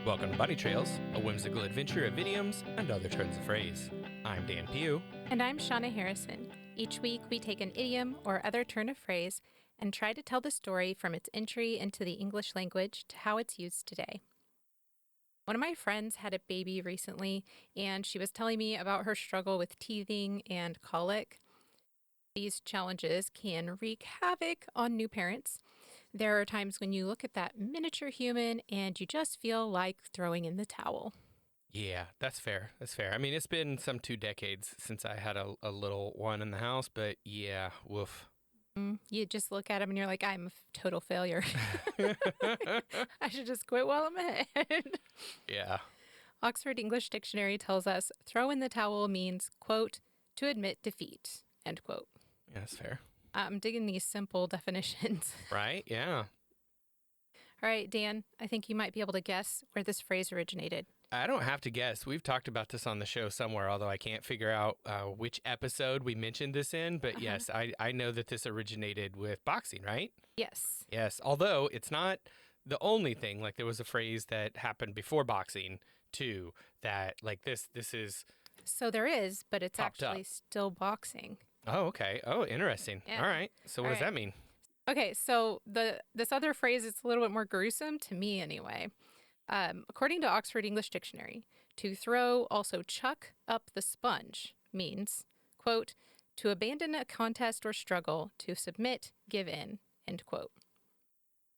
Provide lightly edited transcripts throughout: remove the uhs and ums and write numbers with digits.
Welcome to Bunny Trails, a whimsical adventure of idioms and other turns of phrase. I'm Dan Pugh. And I'm Shauna Harrison. Each week we take an idiom or other turn of phrase and try to tell the story from its entry into the English language to how it's used today. One of my friends had a baby recently, and she was telling me about her struggle with teething and colic. These challenges can wreak havoc on new parents. There are times when you look at that miniature human and you just feel like throwing in the towel. Yeah, that's fair. That's fair. I mean, it's been some 2 decades since I had a little one in the house, but yeah, woof. You just look at him and you're like, I'm a total failure. I should just quit while I'm ahead. Yeah. Oxford English Dictionary tells us throw in the towel means, quote, to admit defeat, end quote. Yeah, that's fair. I'm digging these simple definitions. Right? Yeah. All right, Dan, I think you might be able to guess where this phrase originated. I don't have to guess. We've talked about this on the show somewhere, although I can't figure out which episode we mentioned this in. But yes, I know that this originated with boxing, right? Yes. Yes, although it's not the only thing. Like, there was a phrase that happened before boxing, too, that, like, this is... So there is, but it's Popped actually up. still boxing. Oh, okay. Oh, interesting. Yeah. All right. So what All does that mean? Okay, so this other phrase is a little bit more gruesome, to me anyway. According to Oxford English Dictionary, to throw, also chuck up the sponge means, quote, to abandon a contest or struggle, to submit, give in, end quote.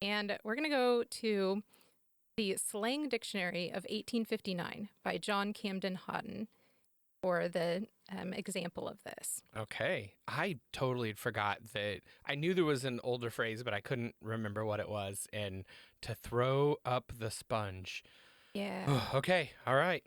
And we're going to go to the Slang Dictionary of 1859 by John Camden Houghton for the example of this. Okay. I totally forgot that. I knew there was an older phrase, but I couldn't remember what it was. And to throw up the sponge. Yeah. Okay. All right.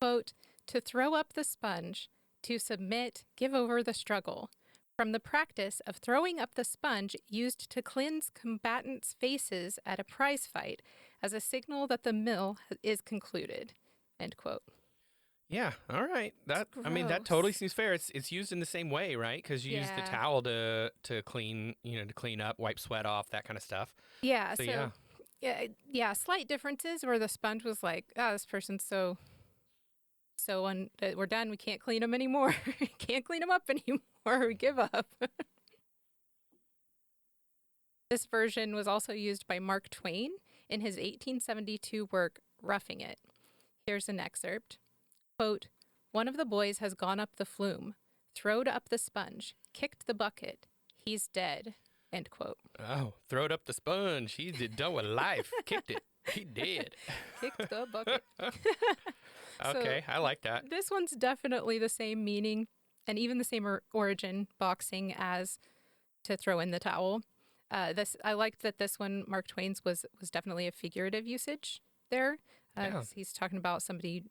Quote, to throw up the sponge, to submit, give over the struggle. From the practice of throwing up the sponge used to cleanse combatants' faces at a prize fight as a signal that the meal is concluded, end quote. Yeah. All right. That Gross. totally seems fair. It's used in the same way, right? Because you use the Yeah. towel to clean, to clean up, wipe sweat off, that kind of stuff. Yeah, So, yeah. yeah, slight differences where the sponge was like, this person's so we're done. We can't clean them anymore. Can't clean them up anymore. We give up. This version was also used by Mark Twain in his 1872 work, Roughing It. Here's an excerpt. Quote, one of the boys has gone up the flume, throwed up the sponge, kicked the bucket. He's dead, end quote. Oh, throw it up the sponge. He's done with life. Kicked it. He did. Kicked the bucket. Okay, I like that. This one's definitely the same meaning and even the same origin, boxing, as to throw in the towel. I liked that this one, Mark Twain's, was definitely a figurative usage there. Yeah. He's talking about somebody,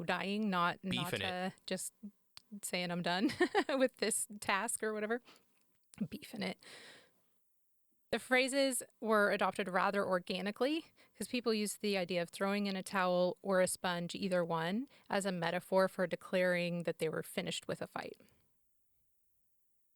dying, not Beefing it. just saying I'm done with this task or whatever. Beefing it. The phrases were adopted rather organically because people used the idea of throwing in a towel or a sponge, either one, as a metaphor for declaring that they were finished with a fight.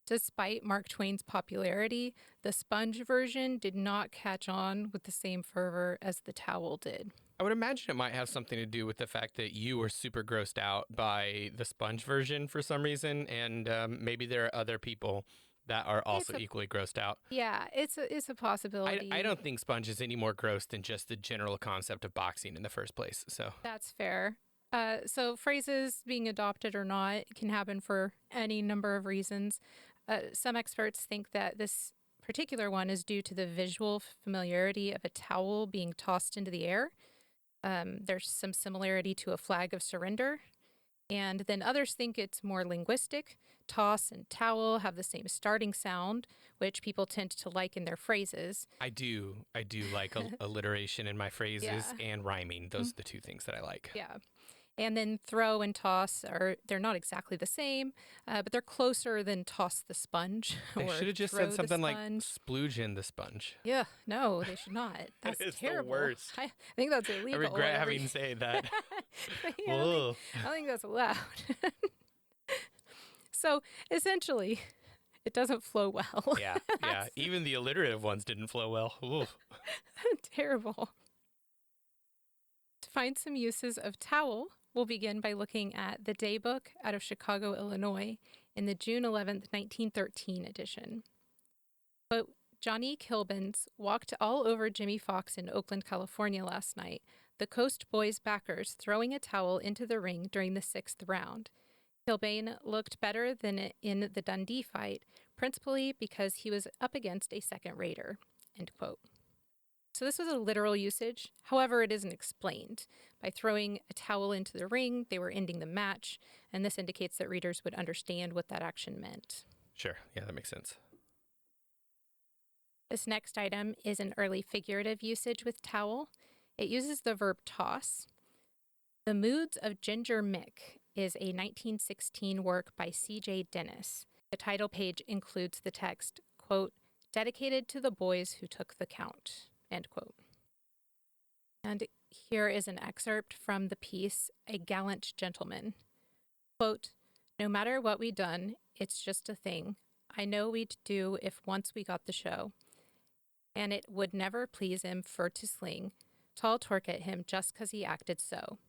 Despite Mark Twain's popularity, the sponge version did not catch on with the same fervor as the towel did. I would imagine it might have something to do with the fact that you were super grossed out by the sponge version for some reason, and maybe there are other people that are also equally grossed out. Yeah, it's a possibility. I don't think sponge is any more gross than just the general concept of boxing in the first place. So That's fair. So phrases being adopted or not can happen for any number of reasons. Some experts think that this particular one is due to the visual familiarity of a towel being tossed into the air. There's some similarity to a flag of surrender. And then others think it's more linguistic. Toss and towel have the same starting sound, which people tend to like in their phrases. I do like alliteration in my phrases and rhyming. Those are the two things that I like. Yeah. And then throw and toss they're not exactly the same, but they're closer than toss the sponge. They should have just throw said the something like sponge. splooge in the sponge. Yeah, no, they should not. That's It's terrible. the worst. I think that's illegal. I regret having said that. Yeah, I don't think that's allowed. So essentially, it doesn't flow well. Yeah. Even the alliterative ones didn't flow well. Ooh. Terrible. find some uses of towel, we'll begin by looking at the Daybook out of Chicago, Illinois, in the June 11th, 1913 edition. Quote, Johnny Kilbins walked all over Jimmy Fox in Oakland, California last night, the Coast Boys backers throwing a towel into the ring during the 6th round. Kilbane looked better than in the Dundee fight, principally because he was up against a second-rater, end quote. So this was a literal usage. However, it isn't explained. By throwing a towel into the ring, they were ending the match, and this indicates that readers would understand what that action meant. Sure. Yeah, that makes sense. This next item is an early figurative usage with towel. It uses the verb toss. The Moods of Ginger Mick is a 1916 work by C.J. Dennis. The title page includes the text, quote, dedicated to the boys who took the count, end quote. And here is an excerpt from the piece, A Gallant Gentleman. Quote, no matter what we done, it's just a thing. I know we'd do if once we got the show. And it would never please him for to sling tall torque at him just 'cause he acted so.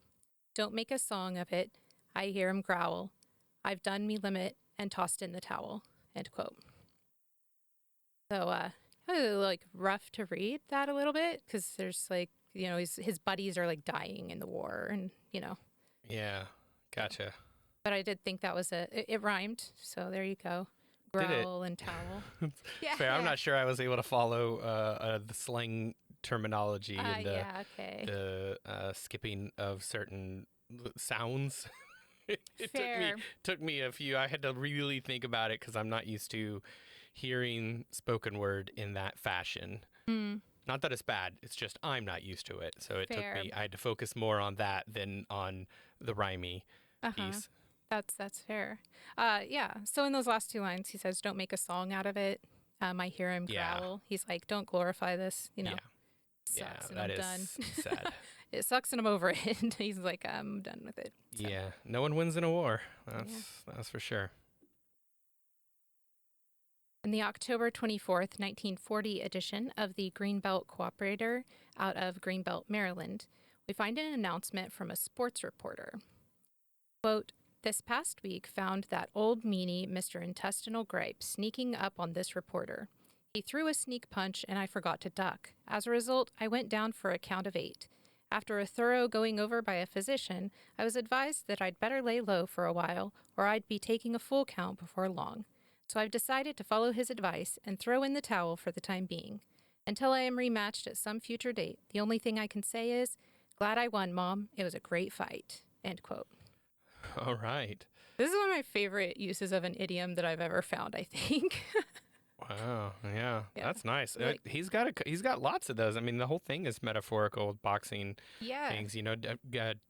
Don't make a song of it. I hear him growl. I've done me limit and tossed in the towel, end quote. So, it was like rough to read that a little bit because there's like, you know, his buddies are like dying in the war and, you know. Yeah, gotcha. But I did think that was it rhymed. So there you go. Growl and towel. Yeah. Fair. I'm not sure I was able to follow the slang terminology and the skipping of certain sounds. it took me a few. I had to really think about it because I'm not used to hearing spoken word in that fashion. Not that it's bad. It's just I'm not used to it. So it took me. I had to focus more on that than on the rhymey piece. That's fair. Yeah. So in those last two lines, he says, "Don't make a song out of it." I hear him growl. He's like, "Don't glorify this." You know, sucks and I'm done. Sad. It sucks and I'm over it. He's like, "I'm done with it." So. Yeah. No one wins in a war. That's for sure. In the October 24th, 1940 edition of the Greenbelt Cooperator out of Greenbelt, Maryland, we find an announcement from a sports reporter. Quote, this past week found that old meanie Mr. Intestinal Gripe sneaking up on this reporter. He threw a sneak punch and I forgot to duck. As a result, I went down for a count of 8. After a thorough going over by a physician, I was advised that I'd better lay low for a while or I'd be taking a full count before long. So I've decided to follow his advice and throw in the towel for the time being. Until I am rematched at some future date, the only thing I can say is, glad I won, Mom. It was a great fight. End quote. All right. This is one of my favorite uses of an idiom that I've ever found, I think. Wow. Yeah. That's nice. He's got lots of those. I mean, the whole thing is metaphorical with boxing things. You know,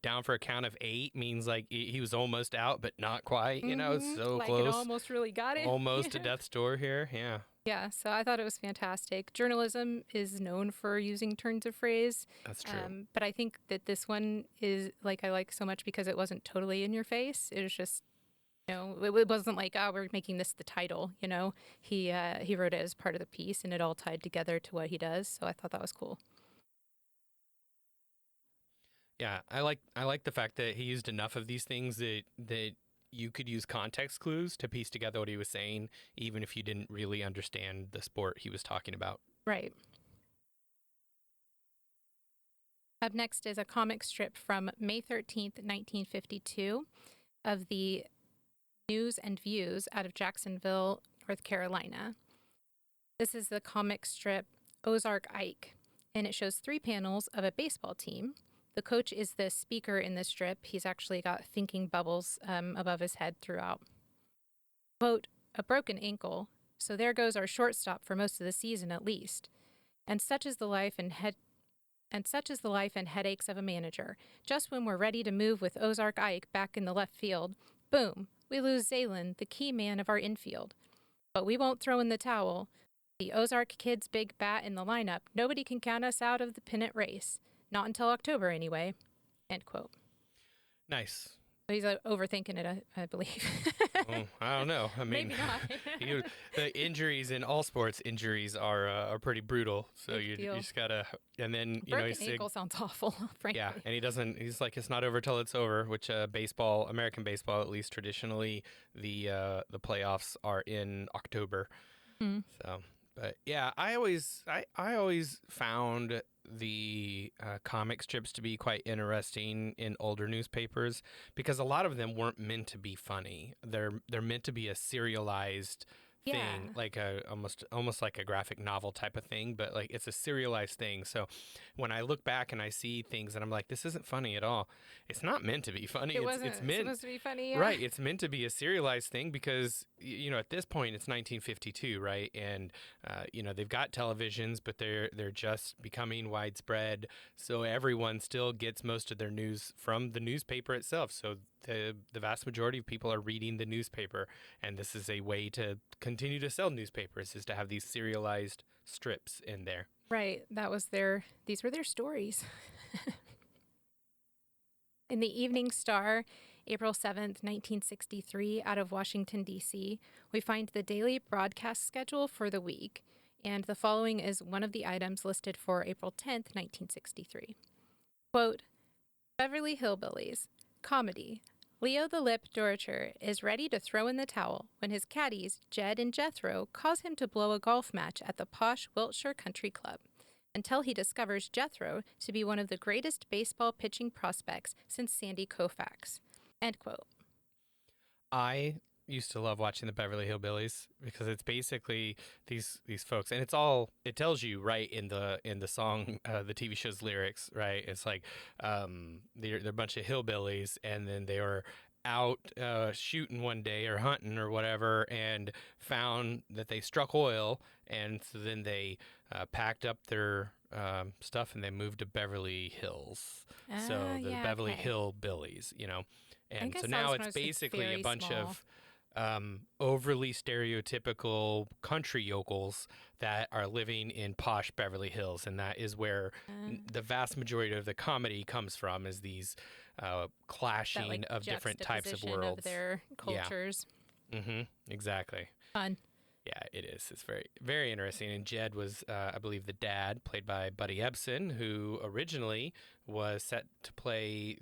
down for a count of 8 means like he was almost out, but not quite. You know, so like close. It almost really got it. Almost to death's door here. Yeah. Yeah. So I thought it was fantastic. Journalism is known for using turns of phrase. That's true. But I think that this one is like I like so much because it wasn't totally in your face. It was just. You know, it wasn't like, oh, we're making this the title, you know. He wrote it as part of the piece, and it all tied together to what he does. So I thought that was cool. Yeah, I like the fact that he used enough of these things that you could use context clues to piece together what he was saying, even if you didn't really understand the sport he was talking about. Right. Up next is a comic strip from May 13th, 1952 of the News and Views out of Jacksonville, North Carolina. This is the comic strip Ozark Ike, and it shows 3 panels of a baseball team. The coach is the speaker in this strip. He's actually got thinking bubbles above his head throughout. Quote, a broken ankle, so there goes our shortstop for most of the season at least. And such is the life and headaches of a manager. Just when we're ready to move with Ozark Ike back in the left field, boom, we lose Zaylen, the key man of our infield. But we won't throw in the towel. The Ozark Kid's big bat in the lineup. Nobody can count us out of the pennant race. Not until October, anyway. End quote. Nice. He's overthinking it, I believe. I don't know. I mean, maybe not. the injuries in all sports injuries are pretty brutal. So you just gotta, and then broken ankle sounds awful. Frankly. Yeah, and he's like, it's not over till it's over. Which American baseball, at least traditionally, the playoffs are in October. Mm. So, but yeah, I always found the comic strips to be quite interesting in older newspapers because a lot of them weren't meant to be funny. They're meant to be a serialized thing, like almost like a graphic novel type of thing, but like it's a serialized thing. So when I look back and I see things and I'm like, this isn't funny at all. It's not meant to be funny. It's meant supposed to be funny, right? It's meant to be a serialized thing because at this point it's 1952, right? And they've got televisions, but they're just becoming widespread. So everyone still gets most of their news from the newspaper itself. So the vast majority of people are reading the newspaper, and this is a way to continue to sell newspapers, is to have these serialized strips in there. Right. These were their stories. In the Evening Star, April 7th, 1963, out of Washington, D.C., we find the daily broadcast schedule for the week, and the following is one of the items listed for April 10th, 1963. Quote, Beverly Hillbillies, comedy. Leo the Lip Dorature is ready to throw in the towel when his caddies, Jed and Jethro, cause him to blow a golf match at the posh Wiltshire Country Club, until he discovers Jethro to be one of the greatest baseball pitching prospects since Sandy Koufax. End quote. I used to love watching the Beverly Hillbillies because it's basically these folks, and it tells you right in the song, the TV show's lyrics, right? It's like they're a bunch of hillbillies, and then they were out shooting one day or hunting or whatever, and found that they struck oil, and so then they packed up their stuff and they moved to Beverly Hills. So the Beverly Hillbillies, and so now it's basically a bunch of overly stereotypical country yokels that are living in posh Beverly Hills, and that is where the vast majority of the comedy comes from, is these clashing of different types of worlds, of their cultures. Yeah. Exactly. Fun. Yeah, it is. It's very, very interesting. And Jed was, I believe, the dad, played by Buddy Ebsen, who originally was set to play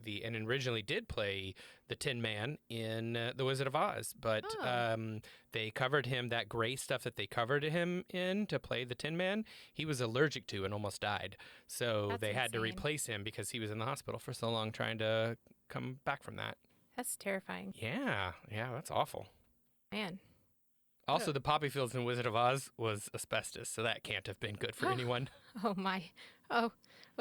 originally did play the Tin Man in The Wizard of Oz. But they covered him, that gray stuff that they covered him in to play the Tin Man, he was allergic to and almost died. So they had to replace him because he was in the hospital for so long trying to come back from that. That's terrifying. Yeah, that's awful. Man. Also, the poppy fields in Wizard of Oz was asbestos, so that can't have been good for anyone. Oh, my. Oh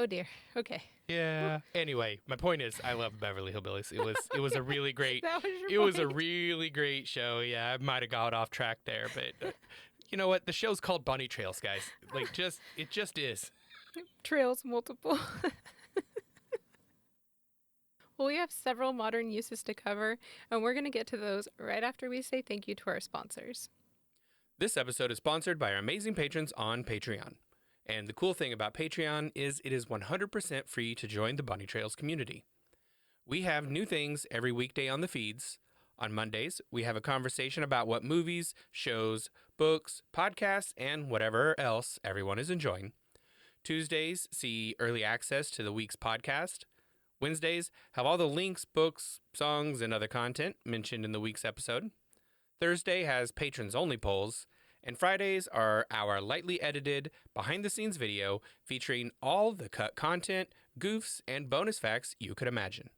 dear. Okay. Yeah. Anyway, my point is, I love Beverly Hillbillies. It was a really great. Was a really great show. Yeah, I might have got off track there, but you know what? The show's called Bunny Trails, guys. It just is. Trails multiple. Well, we have several modern uses to cover, and we're going to get to those right after we say thank you to our sponsors. This episode is sponsored by our amazing patrons on Patreon. And the cool thing about Patreon is it is 100% free to join the Bunny Trails community. We have new things every weekday on the feeds. On Mondays, we have a conversation about what movies, shows, books, podcasts, and whatever else everyone is enjoying. Tuesdays see early access to the week's podcast. Wednesdays have all the links, books, songs, and other content mentioned in the week's episode. Thursday has patrons-only polls. And Fridays are our lightly edited, behind-the-scenes video featuring all the cut content, goofs, and bonus facts you could imagine.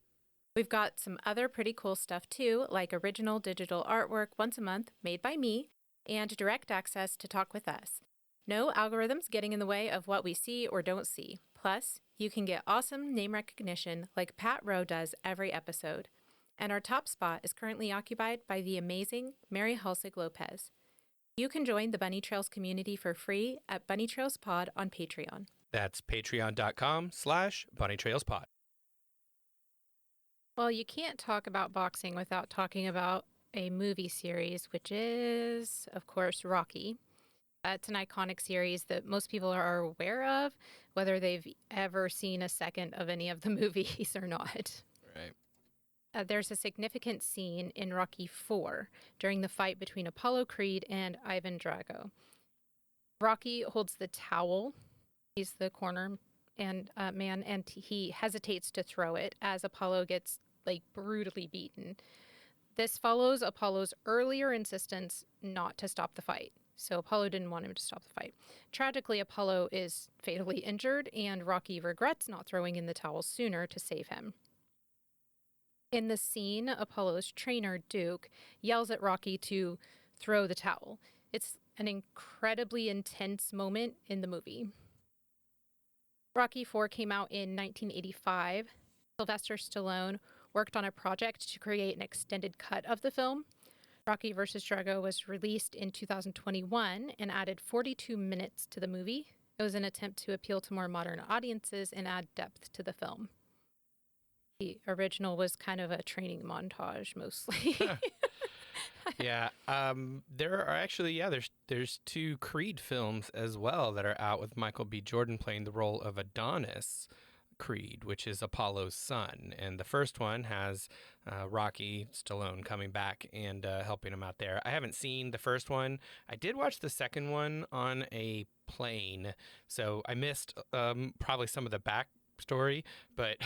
We've got some other pretty cool stuff too, like original digital artwork once a month made by me, and direct access to talk with us. No algorithms getting in the way of what we see or don't see. Plus, you can get awesome name recognition like Pat Rowe does every episode. And our top spot is currently occupied by the amazing Mary Halsig Lopez. You can join the Bunny Trails community for free at Bunny Trails Pod on Patreon. That's patreon.com/bunnytrailspod. Well, you can't talk about boxing without talking about a movie series, which is, of course, Rocky. It's an iconic series that most people are aware of, whether they've ever seen a second of any of the movies or not. Right. there's a significant scene in Rocky IV during the fight between Apollo Creed and Ivan Drago. Rocky holds the towel. He's the corner and man, and he hesitates to throw it as Apollo gets brutally beaten. This follows Apollo's earlier insistence not to stop the fight. So Apollo didn't want him to stop the fight. Tragically, Apollo is fatally injured, and Rocky regrets not throwing in the towel sooner to save him. In the scene, Apollo's trainer, Duke, yells at Rocky to throw the towel. It's an incredibly intense moment in the movie. Rocky IV came out in 1985. Sylvester Stallone worked on a project to create an extended cut of the film. Rocky vs. Drago was released in 2021 and added 42 minutes to the movie. It was an attempt to appeal to more modern audiences and add depth to the film. The original was kind of a training montage, mostly. Yeah. There are actually, there's 2 Creed films as well that are out with Michael B. Jordan playing the role of Adonis Creed, which is Apollo's son. And the first one has Rocky Stallone coming back and helping him out there. I haven't seen the first one. I did watch the second one on a plane, so I missed probably some of the backstory, but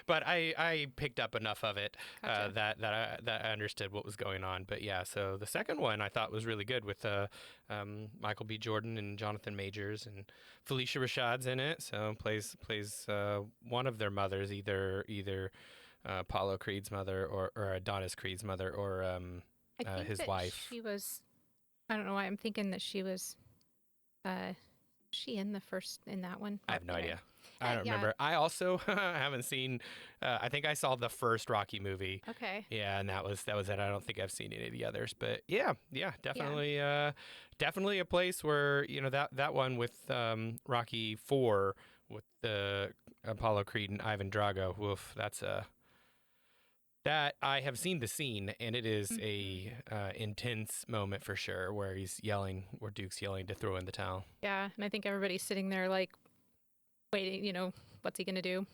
but I picked up enough of it Gotcha. that I understood what was going on. But yeah, so the second one I thought was really good with Michael B. Jordan and Jonathan Majors, and Felicia Rashad's in it, so plays one of their mothers, either Apollo Creed's mother or Adonis Creed's mother, or his wife. She was. I don't know why I'm thinking that she was. She in that one? I have no idea. I don't remember. I also haven't seen. I think I saw the first Rocky movie. Okay. Yeah, and that was it. I don't think I've seen any of the others, but yeah, definitely, definitely a place where that one with Rocky IV with the Apollo Creed and Ivan Drago. Woof, that's that I have seen the scene, and it is a intense moment for sure, where Duke's yelling to throw in the towel. Yeah, and I think everybody's sitting there waiting, what's he going to do?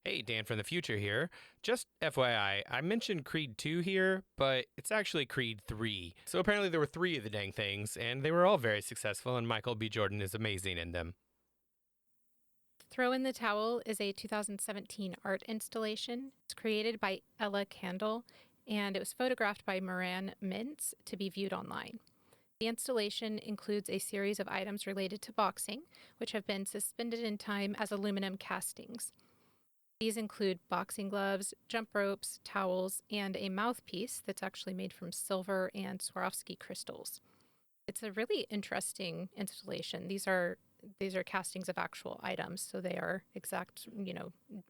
Hey, Dan from the future here. Just FYI, I mentioned Creed 2 here, but it's actually Creed 3. So apparently there were 3 of the dang things, and they were all very successful, and Michael B. Jordan is amazing in them. Throw in the Towel is a 2017 art installation. It's created by Ella Candle, and it was photographed by Moran Mintz to be viewed online. The installation includes a series of items related to boxing, which have been suspended in time as aluminum castings. These include boxing gloves, jump ropes, towels, and a mouthpiece that's actually made from silver and Swarovski crystals. It's a really interesting installation. These are castings of actual items, so they are exact,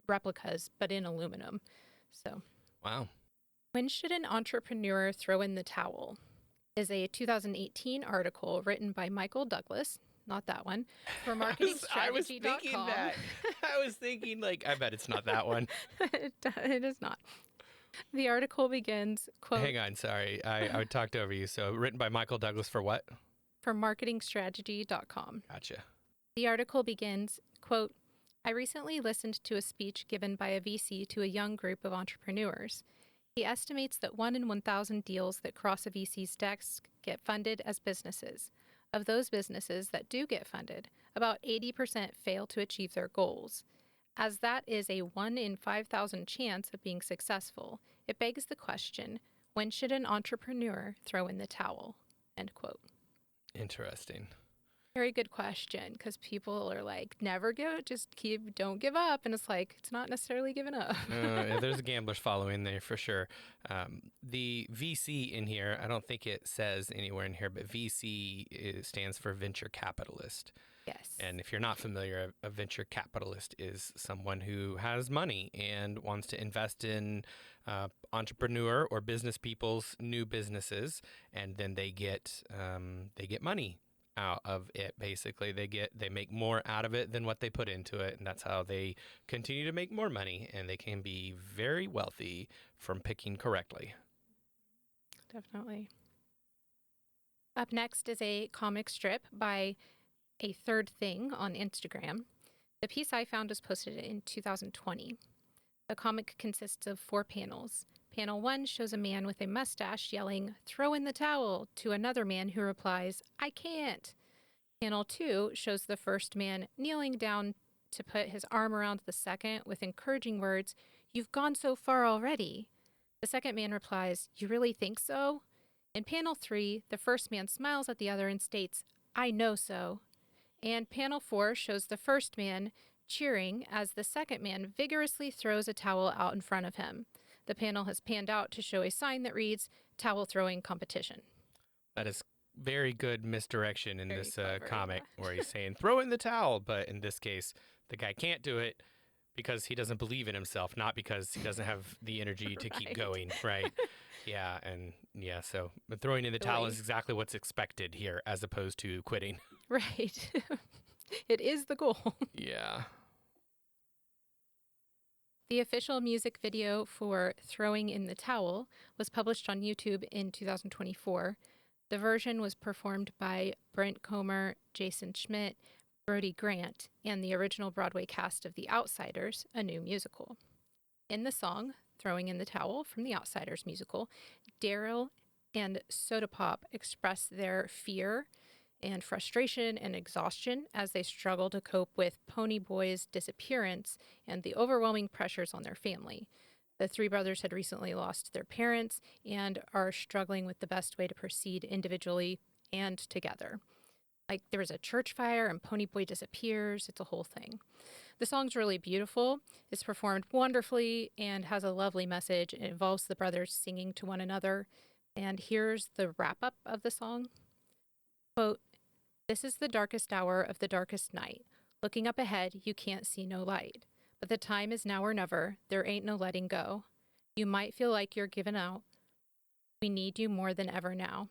replicas, but in aluminum. So, wow. When should an entrepreneur throw in the towel? Is a 2018 article written by Michael Douglas, not that one, for marketingstrategy.com. I was thinking that. I was thinking, I bet it's not that one. It is not. The article begins, quote... Hang on, sorry. I talked over you. So, written by Michael Douglas for what? For marketingstrategy.com. Gotcha. The article begins, quote, I recently listened to a speech given by a VC to a young group of entrepreneurs. He estimates that 1 in 1,000 deals that cross a VC's desk get funded as businesses. Of those businesses that do get funded, about 80% fail to achieve their goals. As that is a 1 in 5,000 chance of being successful, it begs the question, when should an entrepreneur throw in the towel? End quote. Interesting. Very good question, because people are don't give up. And it's not necessarily giving up. There's a gambler's following there for sure. The VC in here, I don't think it says anywhere in here, but VC stands for venture capitalist. Yes. And if you're not familiar, a venture capitalist is someone who has money and wants to invest in entrepreneur or business people's new businesses, and then they get money out of it. Basically, they make more out of it than what they put into it, and that's how they continue to make more money, and they can be very wealthy from picking correctly. Definitely. Up next is a comic strip by A Third Thing on Instagram. The piece I found was posted in 2020. The comic consists of 4 panels. Panel 1 shows a man with a mustache yelling, "Throw in the towel," to another man who replies, "I can't." Panel 2 shows the first man kneeling down to put his arm around the second with encouraging words, "You've gone so far already." The second man replies, "You really think so?" In panel 3, the first man smiles at the other and states, "I know so." And panel 4 shows the first man cheering as the second man vigorously throws a towel out in front of him. The panel has panned out to show a sign that reads, "Towel Throwing Competition." That is very good misdirection in Very this clever, comic yeah. where he's saying, throw in the towel. But in this case, the guy can't do it because he doesn't believe in himself, not because he doesn't have the energy to keep Right. going, right? Yeah, and yeah, so but throwing in the towel is exactly what's expected here as opposed to quitting. Right. It is the goal. Yeah. The official music video for Throwing in the Towel was published on YouTube in 2024. The version was performed by Brent Comer, Jason Schmidt, Brody Grant, and the original Broadway cast of The Outsiders, a new musical. In the song, Throwing in the Towel from The Outsiders musical, Daryl and Soda Pop express their fear and frustration and exhaustion as they struggle to cope with Pony Boy's disappearance and the overwhelming pressures on their family. The 3 brothers had recently lost their parents and are struggling with the best way to proceed individually and together. Like, there was a church fire and Pony Boy disappears. It's a whole thing. The song's really beautiful. It's performed wonderfully and has a lovely message. It involves the brothers singing to one another. And here's the wrap-up of the song. Quote, "This is the darkest hour of the darkest night. Looking up ahead, you can't see no light. But the time is now or never. There ain't no letting go. You might feel like you're giving out. We need you more than ever now.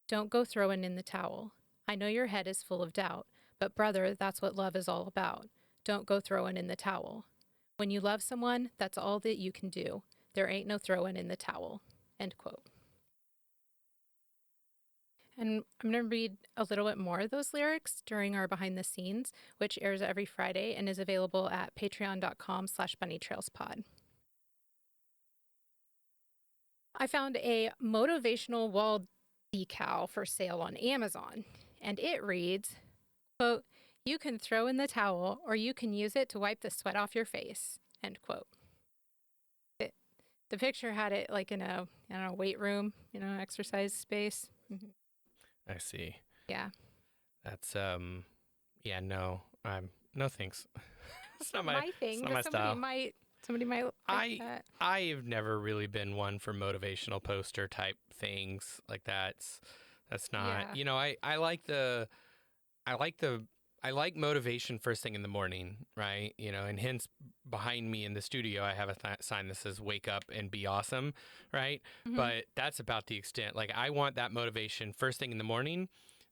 Don't go throwing in the towel. I know your head is full of doubt, but brother, that's what love is all about. Don't go throwing in the towel. When you love someone, that's all that you can do. There ain't no throwing in the towel." End quote. And I'm going to read a little bit more of those lyrics during our behind the scenes, which airs every Friday and is available at patreon.com/bunnytrailspod. I found a motivational wall decal for sale on Amazon, and it reads, quote, "You can throw in the towel or you can use it to wipe the sweat off your face," end quote. The picture had it like in a, I don't know, weight room, exercise space. Mm-hmm. I see. Yeah. That's yeah, no. No thanks. It's not my thing, it's not but my style. Somebody might like that. I've never really been one for motivational poster type things like that. That's not, Yeah. I like motivation first thing in the morning, right? And hence behind me in the studio, I have a sign that says "Wake up and be awesome," right? Mm-hmm. But that's about the extent. Like, I want that motivation first thing in the morning.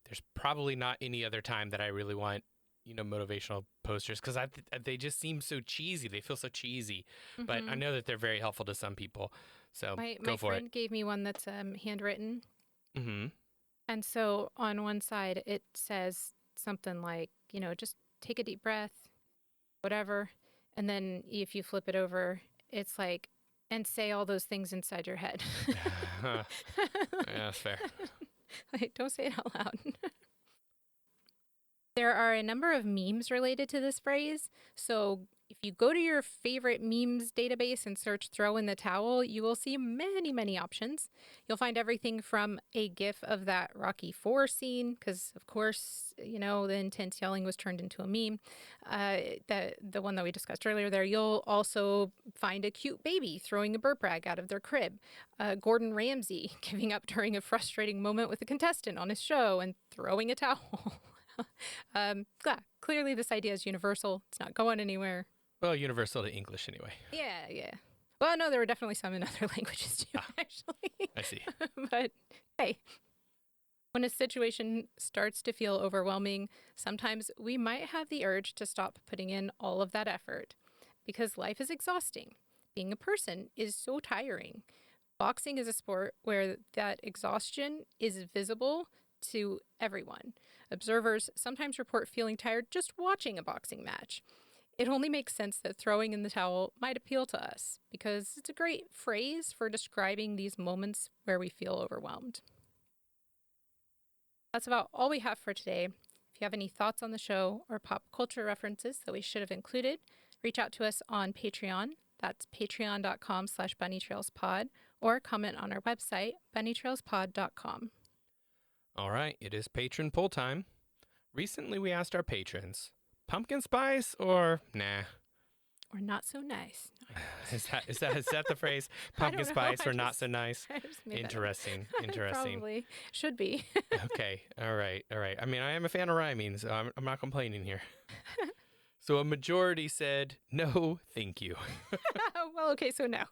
There's probably not any other time that I really want, motivational posters because they just seem so cheesy. They feel so cheesy, but I know that they're very helpful to some people. So my friend gave me one that's handwritten. Mm-hmm. And so on one side it says something like, just take a deep breath, whatever. And then if you flip it over, it's like, and say all those things inside your head. Yeah, that's fair. Like, don't say it out loud. There are a number of memes related to this phrase. So if you go to your favorite memes database and search "throw in the towel," you will see many, many options. You'll find everything from a gif of that Rocky IV scene, because of course, the intense yelling was turned into a meme. The one that we discussed earlier there. You'll also find a cute baby throwing a burp rag out of their crib. Gordon Ramsay giving up during a frustrating moment with a contestant on his show and throwing a towel. Clearly this idea is universal. It's not going anywhere. Well, universal to English anyway. Yeah. Well, no, there were definitely some in other languages too, actually. I see. But hey, when a situation starts to feel overwhelming, sometimes we might have the urge to stop putting in all of that effort because life is exhausting. Being a person is so tiring. Boxing is a sport where that exhaustion is visible to everyone. Observers sometimes report feeling tired just watching a boxing match. It only makes sense that throwing in the towel might appeal to us because it's a great phrase for describing these moments where we feel overwhelmed. That's about all we have for today. If you have any thoughts on the show or pop culture references that we should have included, reach out to us on Patreon. That's patreon.com/bunnytrailspod, or comment on our website, bunnytrailspod.com. All right, it is patron poll time. Recently, we asked our patrons, pumpkin spice or nah? Or not so nice. Is that the phrase? Pumpkin spice or not so nice? Interesting. Probably should be. Okay. All right. I mean, I am a fan of rhyming, so I'm not complaining here. So a majority said no, thank you. Well, okay, so no.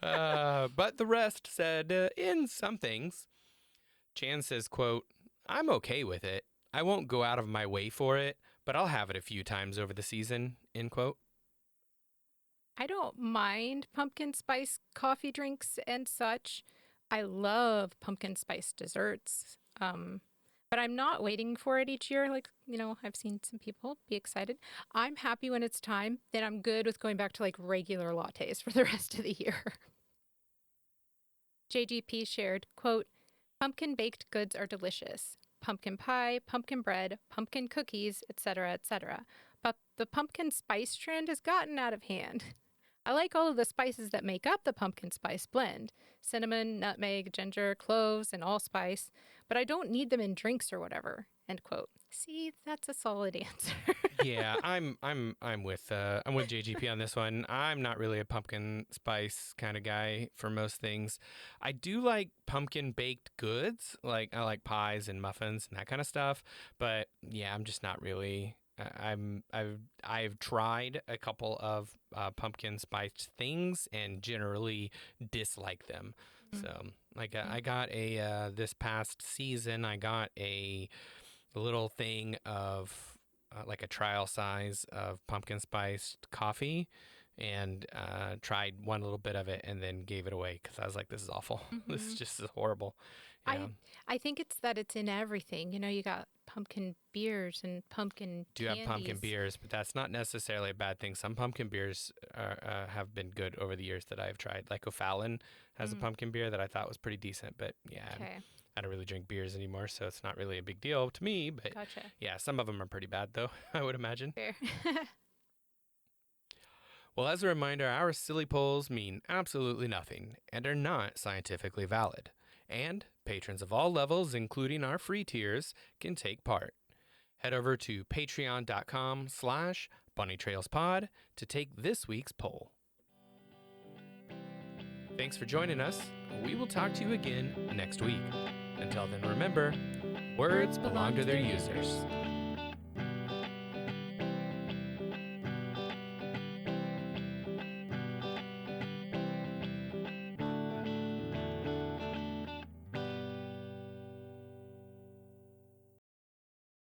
But the rest said in some things. Chan says, quote, "I'm okay with it. I won't go out of my way for it, but I'll have it a few times over the season," end quote. I don't mind pumpkin spice coffee drinks and such. I love pumpkin spice desserts. But I'm not waiting for it each year. Like, I've seen some people be excited. I'm happy when it's time. Then I'm good with going back to like regular lattes for the rest of the year. JGP shared, quote, "Pumpkin baked goods are delicious. Pumpkin pie, pumpkin bread, pumpkin cookies, etc., etc. But the pumpkin spice trend has gotten out of hand. I like all of the spices that make up the pumpkin spice blend. Cinnamon, nutmeg, ginger, cloves, and allspice. But I don't need them in drinks or whatever." End quote. See, that's a solid answer. Yeah, I'm with JGP on this one. I'm not really a pumpkin spice kind of guy for most things. I do like pumpkin baked goods, like I like pies and muffins and that kind of stuff. But yeah, I'm just not really. I've tried a couple of pumpkin spiced things and generally dislike them. Mm-hmm. So like I got this past season I got a little thing of like a trial size of pumpkin spiced coffee, and tried one little bit of it and then gave it away because I was like, this is awful. Mm-hmm. This is just horrible. Yeah. I think it's that it's in everything. You got pumpkin beers and pumpkin candies. Have pumpkin beers, but that's not necessarily a bad thing. Some pumpkin beers have been good over the years that I've tried. Like O'Fallon has a pumpkin beer that I thought was pretty decent, but yeah, okay. I don't really drink beers anymore, so it's not really a big deal to me. But gotcha. Yeah, some of them are pretty bad, though, I would imagine. Fair. Well, as a reminder, our silly polls mean absolutely nothing and are not scientifically valid. And patrons of all levels, including our free tiers, can take part. Head over to patreon.com/bunnytrailspod to take this week's poll. Thanks for joining us. We will talk to you again next week. Until then, remember, words belong to their users.